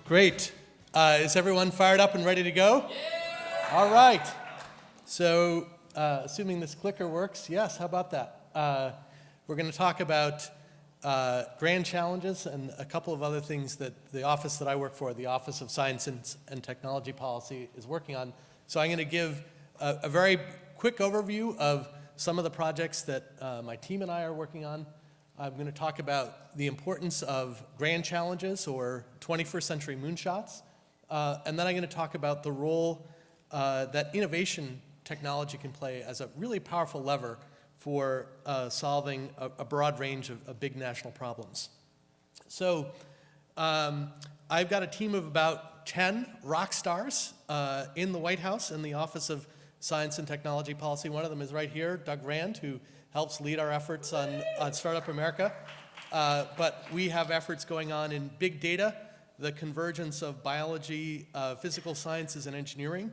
Great. Is everyone fired up and ready to go? Yeah! All right. So, assuming this clicker works, yes, how about that? We're going to talk about grand challenges and a couple of other things that the office that I work for, the Office of Science and Technology Policy, is working on. So I'm going to give a very quick overview of some of the projects that my team and I are working on. I'm going to talk about the importance of grand challenges or 21st century moonshots. And then I'm going to talk about the role that innovation technology can play as a really powerful lever for solving a broad range of big national problems. So I've got a team of about 10 rock stars in the White House in the Office of Science and Technology Policy. One of them is right here, Doug Rand, who helps lead our efforts on Startup America. But we have efforts going on in big data, the convergence of biology, physical sciences, and engineering,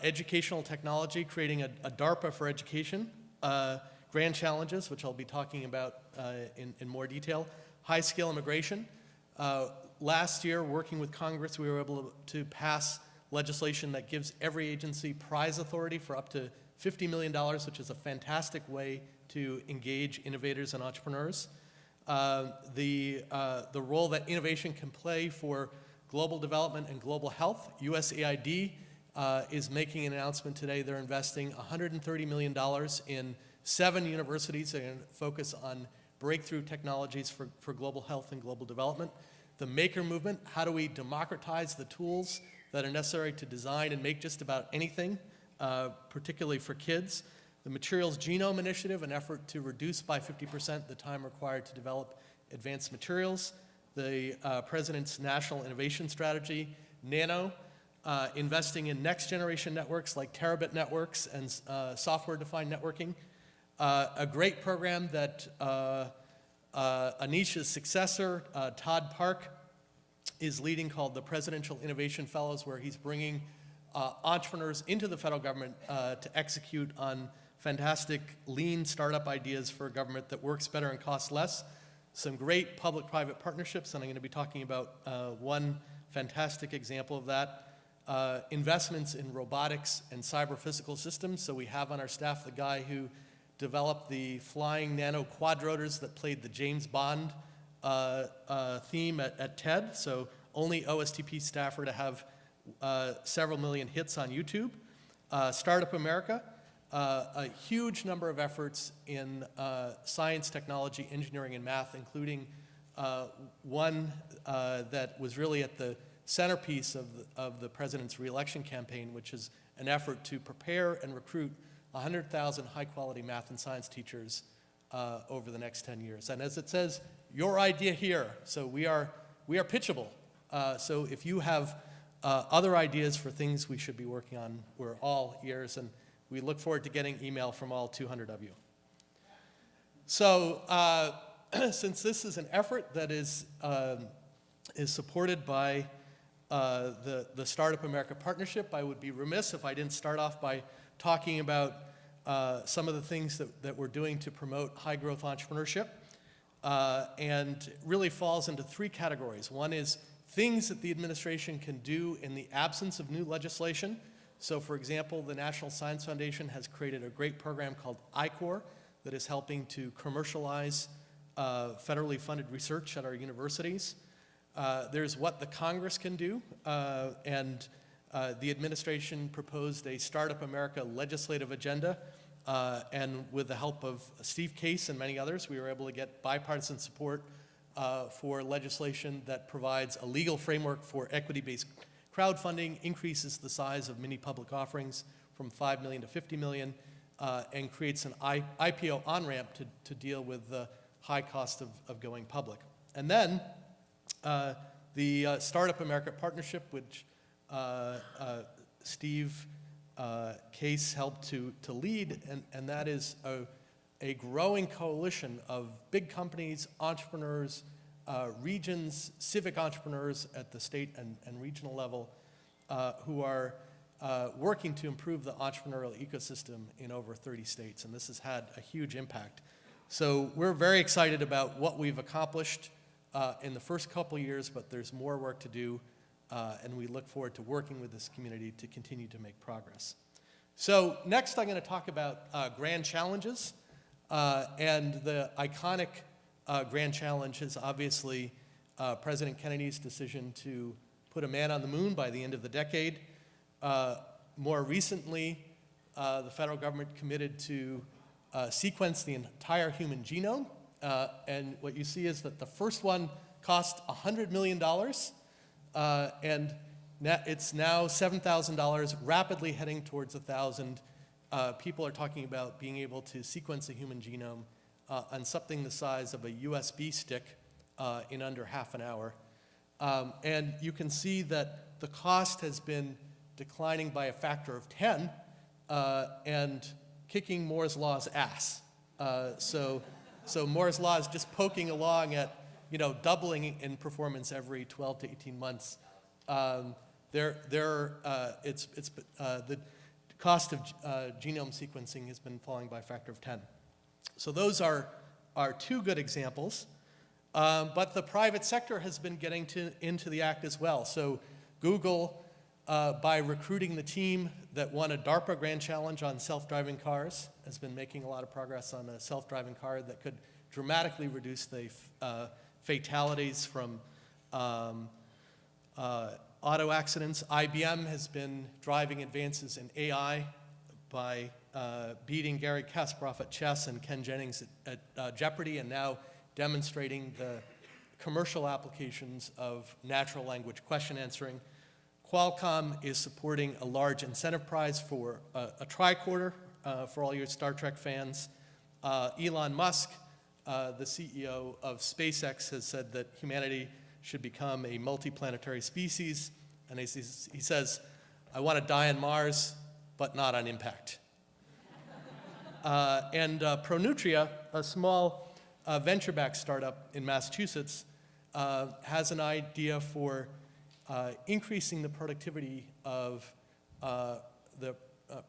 educational technology, creating a DARPA for education, grand challenges, which I'll be talking about in more detail, high-scale immigration. Last year, working with Congress, we were able to pass legislation that gives every agency prize authority for up to $50 million, which is a fantastic way to engage innovators and entrepreneurs. The role that innovation can play for global development and global health. USAID is making an announcement today. They're investing $130 million in 7 universities that are going to focus on breakthrough technologies for global health and global development. The maker movement, how do we democratize the tools that are necessary to design and make just about anything, particularly for kids. The Materials Genome Initiative, an effort to reduce by 50% the time required to develop advanced materials. The President's National Innovation Strategy, NANO, investing in next generation networks like terabit networks and software-defined networking. A great program that Anisha's successor, Todd Park, is leading called the Presidential Innovation Fellows, where he's bringing entrepreneurs into the federal government to execute on fantastic lean startup ideas for a government that works better and costs less. Some great public-private partnerships, and I'm going to be talking about one fantastic example of that. Investments in robotics and cyber-physical systems. So we have on our staff the guy who developed the flying nano quadrotors that played the James Bond theme at TED. So only OSTP staffer to have several million hits on YouTube. Startup America, a huge number of efforts in science, technology, engineering, and math, including one that was really at the centerpiece of the president's re-election campaign, which is an effort to prepare and recruit 100,000 high-quality math and science teachers over the next 10 years. And as it says, your idea here. So we are pitchable. So if you have other ideas for things we should be working on, we're all ears, and we look forward to getting email from all 200 of you. So since this is an effort that is supported by the Startup America Partnership, I would be remiss if I didn't start off by talking about some of the things that we're doing to promote high-growth entrepreneurship, and really falls into 3 categories. One is things that the administration can do in the absence of new legislation. So, for example, the National Science Foundation has created a great program called I-Corps that is helping to commercialize federally funded research at our universities. There's what the Congress can do, and the administration proposed a Startup America legislative agenda, and with the help of Steve Case and many others, we were able to get bipartisan support for legislation that provides a legal framework for equity-based crowdfunding, increases the size of mini public offerings from 5 million to 50 million, and creates an IPO on-ramp to deal with the high cost of going public. And then the Startup America Partnership, which Steve Case helped to lead, and that is a growing coalition of big companies, entrepreneurs, regions, civic entrepreneurs at the state and regional level who are working to improve the entrepreneurial ecosystem in over 30 states, and this has had a huge impact. So we're very excited about what we've accomplished in the first couple years, but there's more work to do and we look forward to working with this community to continue to make progress. So next I'm going to talk about grand challenges, and the iconic grand challenge is obviously President Kennedy's decision to put a man on the moon by the end of the decade. More recently, the federal government committed to sequence the entire human genome, and what you see is that the first one cost $100 million, and it's now $7,000, rapidly heading towards $1,000. People are talking about being able to sequence a human genome on something the size of a USB stick in under half an hour. And you can see that the cost has been declining by a factor of 10 and kicking Moore's Law's ass. So Moore's Law is just poking along at, doubling in performance every 12 to 18 months. The cost of genome sequencing has been falling by a factor of 10. So those are two good examples. But the private sector has been getting into the act as well. So Google, by recruiting the team that won a DARPA Grand Challenge on self-driving cars, has been making a lot of progress on a self-driving car that could dramatically reduce the fatalities from auto accidents. IBM has been driving advances in AI by beating Garry Kasparov at chess and Ken Jennings at Jeopardy, and now demonstrating the commercial applications of natural language question answering. Qualcomm is supporting a large incentive prize for a tricorder for all your Star Trek fans. Elon Musk, the CEO of SpaceX, has said that humanity should become a multiplanetary species, and he says, I want to die on Mars, but not on impact. And Pronutria, a small venture-backed startup in Massachusetts, has an idea for increasing the productivity of the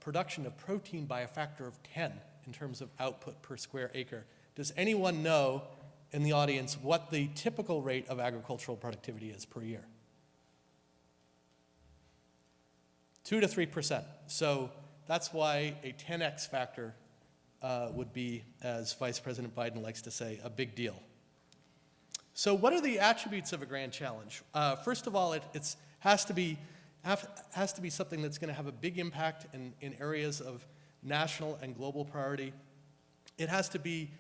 production of protein by a factor of 10 in terms of output per square acre. Does anyone know in the audience what the typical rate of agricultural productivity is per year? 2 to 3%. So that's why a 10x factor would be, as Vice President Biden likes to say, a big deal. So what are the attributes of a grand challenge? First of all, it has to be something that's going to have a big impact in areas of national and global priority. It has to be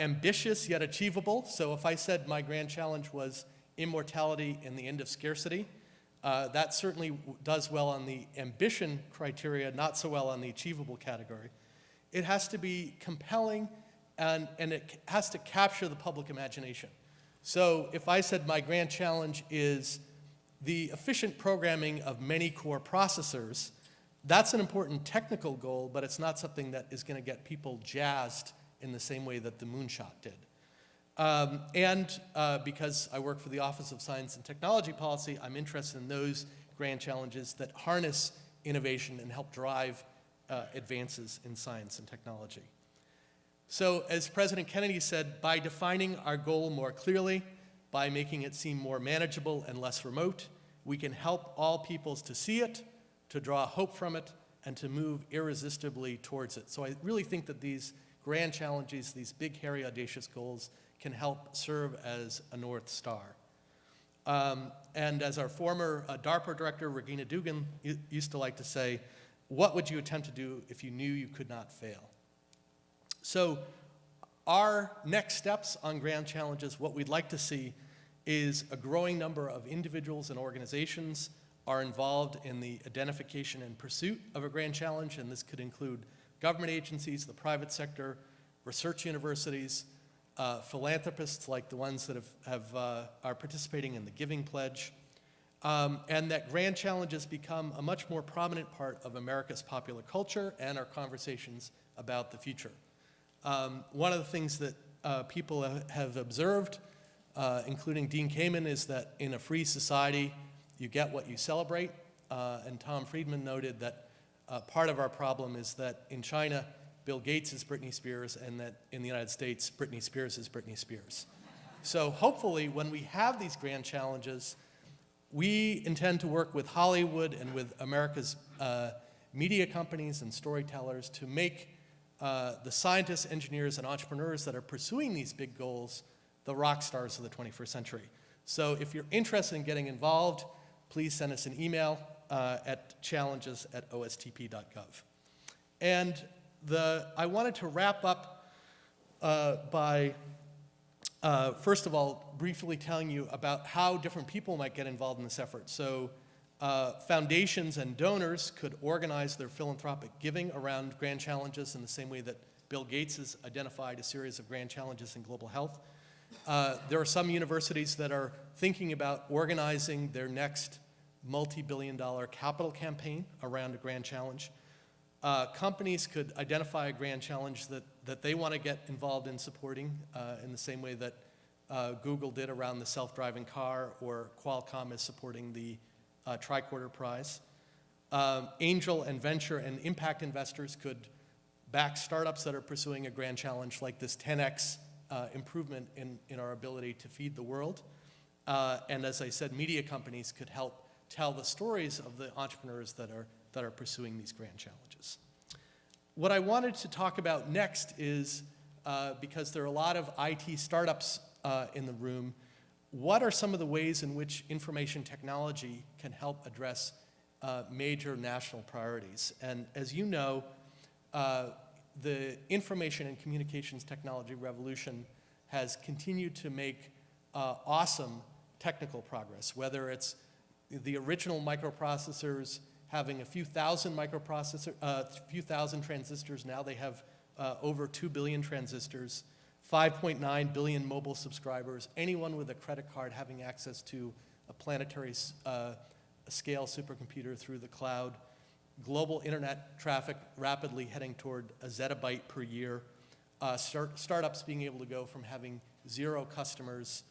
ambitious yet achievable. So if I said my grand challenge was immortality and the end of scarcity, that certainly does well on the ambition criteria, not so well on the achievable category. It has to be compelling, and it has to capture the public imagination. So if I said my grand challenge is the efficient programming of many core processors, that's an important technical goal, but it's not something that is going to get people jazzed in the same way that the moonshot did. Because I work for the Office of Science and Technology Policy, I'm interested in those grand challenges that harness innovation and help drive advances in science and technology. So as President Kennedy said, by defining our goal more clearly, by making it seem more manageable and less remote, we can help all peoples to see it, to draw hope from it, and to move irresistibly towards it. So I really think that these grand challenges, these big, hairy, audacious goals, can help serve as a North Star. And as our former DARPA director, Regina Dugan, used to like to say, what would you attempt to do if you knew you could not fail? So our next steps on grand challenges, what we'd like to see is a growing number of individuals and organizations are involved in the identification and pursuit of a grand challenge, and this could include government agencies, the private sector, research universities, philanthropists like the ones that are participating in the Giving Pledge, and that grand challenges become a much more prominent part of America's popular culture and our conversations about the future. One of the things that people have observed, including Dean Kamen, is that in a free society, you get what you celebrate. And Tom Friedman noted that part of our problem is that in China, Bill Gates is Britney Spears, and that in the United States, Britney Spears is Britney Spears. So hopefully, when we have these grand challenges, we intend to work with Hollywood and with America's media companies and storytellers to make the scientists, engineers, and entrepreneurs that are pursuing these big goals the rock stars of the 21st century. So if you're interested in getting involved, please send us an email at challenges@ostp.gov. And I wanted to wrap up by, first of all, briefly telling you about how different people might get involved in this effort. So foundations and donors could organize their philanthropic giving around grand challenges in the same way that Bill Gates has identified a series of grand challenges in global health. There are some universities that are thinking about organizing their next multi-billion-dollar capital campaign around a grand challenge. Companies could identify a grand challenge that they want to get involved in supporting in the same way that Google did around the self-driving car, or Qualcomm is supporting the Tricorder Prize. Angel and venture and impact investors could back startups that are pursuing a grand challenge like this 10x improvement in our ability to feed the world. And as I said, media companies could help tell the stories of the entrepreneurs that are pursuing these grand challenges. What I wanted to talk about next is, because there are a lot of IT startups in the room, what are some of the ways in which information technology can help address major national priorities? And as you know, the information and communications technology revolution has continued to make awesome technical progress, whether it's the original microprocessors having a few thousand transistors. Now they have over 2 billion transistors, 5.9 billion mobile subscribers, anyone with a credit card having access to a planetary scale supercomputer through the cloud, global internet traffic rapidly heading toward a zettabyte per year, startups being able to go from having 0 customers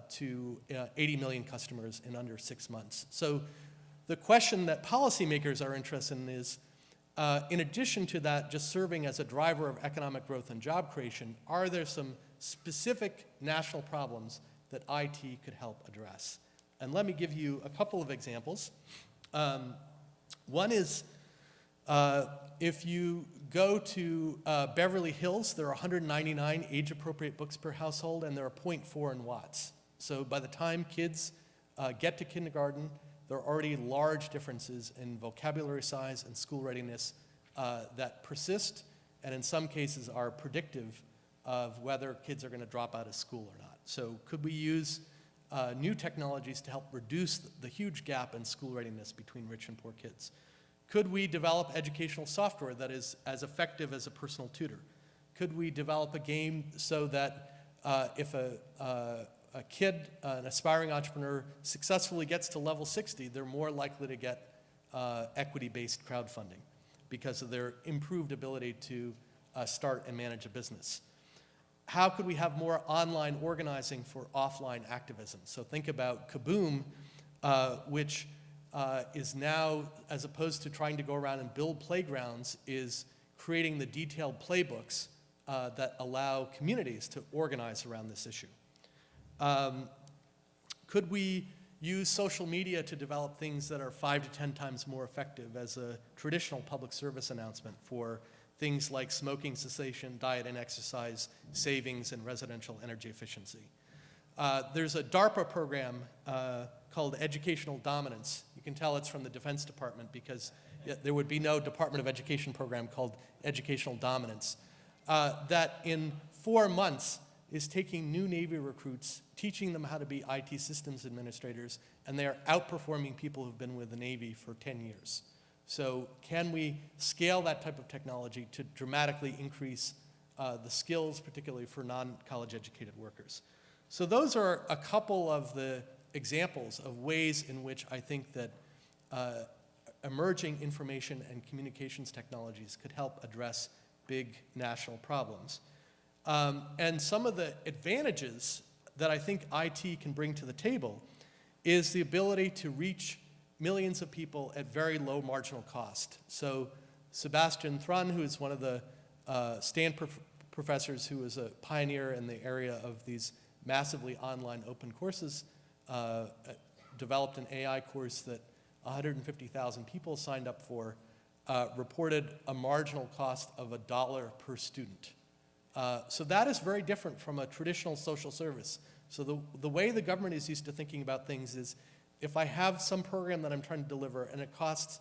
to 80 million customers in under 6 months. So the question that policymakers are interested in is, in addition to that, just serving as a driver of economic growth and job creation, are there some specific national problems that IT could help address? And let me give you a couple of examples. One is, if you go to Beverly Hills, there are 199 age-appropriate books per household, and there are 0.4 in Watts. So by the time kids get to kindergarten, there are already large differences in vocabulary size and school readiness that persist, and in some cases are predictive of whether kids are going to drop out of school or not. So could we use new technologies to help reduce the huge gap in school readiness between rich and poor kids? Could we develop educational software that is as effective as a personal tutor? Could we develop a game so that if a kid, an aspiring entrepreneur, successfully gets to level 60, they're more likely to get equity-based crowdfunding because of their improved ability to start and manage a business? How could we have more online organizing for offline activism? So think about Kaboom, which is now, as opposed to trying to go around and build playgrounds, is creating the detailed playbooks that allow communities to organize around this issue. Could we use social media to develop things that are 5 to 10 times more effective as a traditional public service announcement for things like smoking cessation, diet and exercise, savings, and residential energy efficiency? There's a DARPA program called Educational Dominance. You can tell it's from the Defense Department because there would be no Department of Education program called Educational Dominance, that in 4 months is taking new Navy recruits, teaching them how to be IT systems administrators, and they are outperforming people who've been with the Navy for 10 years. So can we scale that type of technology to dramatically increase the skills, particularly for non-college educated workers? So those are a couple of the examples of ways in which I think that emerging information and communications technologies could help address big national problems. And some of the advantages that I think IT can bring to the table is the ability to reach millions of people at very low marginal cost. So Sebastian Thrun, who is one of the Stanford professors who is a pioneer in the area of these massively online open courses, developed an AI course that 150,000 people signed up for, reported a marginal cost of $1 per student. So that is very different from a traditional social service. So the way the government is used to thinking about things is, if I have some program that I'm trying to deliver and it costs,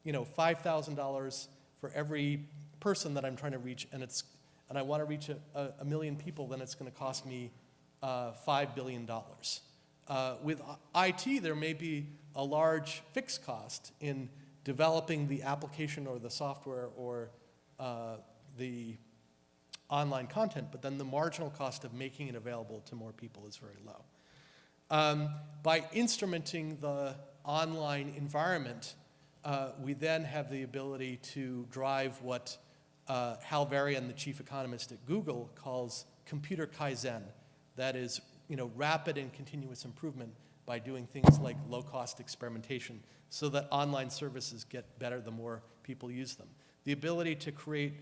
$5,000 for every person that I'm trying to reach, and I want to reach a million people, then it's going to cost me $5 billion. With IT, there may be a large fixed cost in developing the application or the software or the online content, but then the marginal cost of making it available to more people is very low. By instrumenting the online environment, we then have the ability to drive what Hal Varian, the chief economist at Google, calls computer kaizen. That is, rapid and continuous improvement by doing things like low-cost experimentation so that online services get better the more people use them. The ability to create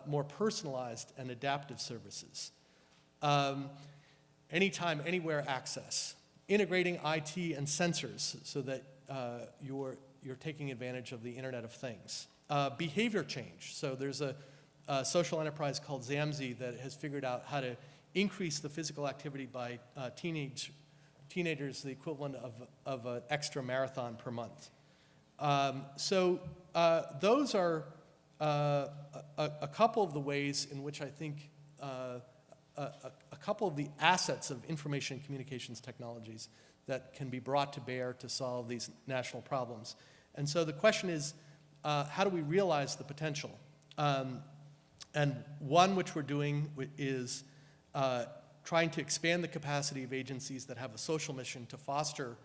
more personalized and adaptive services. Anytime, anywhere access. Integrating IT and sensors so that you're taking advantage of the Internet of Things. Behavior change. So there's a social enterprise called Zamzi that has figured out how to increase the physical activity by teenagers, the equivalent of an extra marathon per month. So those are a couple of the ways in which I think a couple of the assets of information and communications technologies that can be brought to bear to solve these national problems. And so the question is, how do we realize the potential? And one which we're doing is trying to expand the capacity of agencies that have a social mission to foster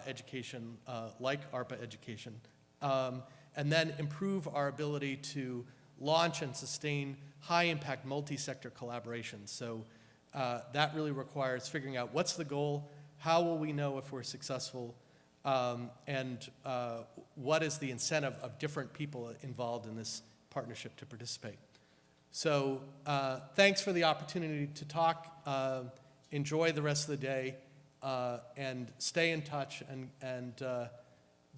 education, like ARPA education, and then improve our ability to launch and sustain high-impact multi-sector collaborations. So that really requires figuring out what's the goal, how will we know if we're successful, and what is the incentive of different people involved in this partnership to participate. So thanks for the opportunity to talk. Enjoy the rest of the day, and stay in touch, and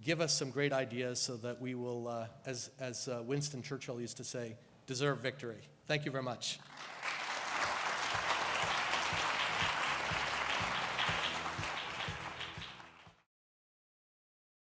give us some great ideas so that we will, as Winston Churchill used to say, deserve victory. Thank you very much.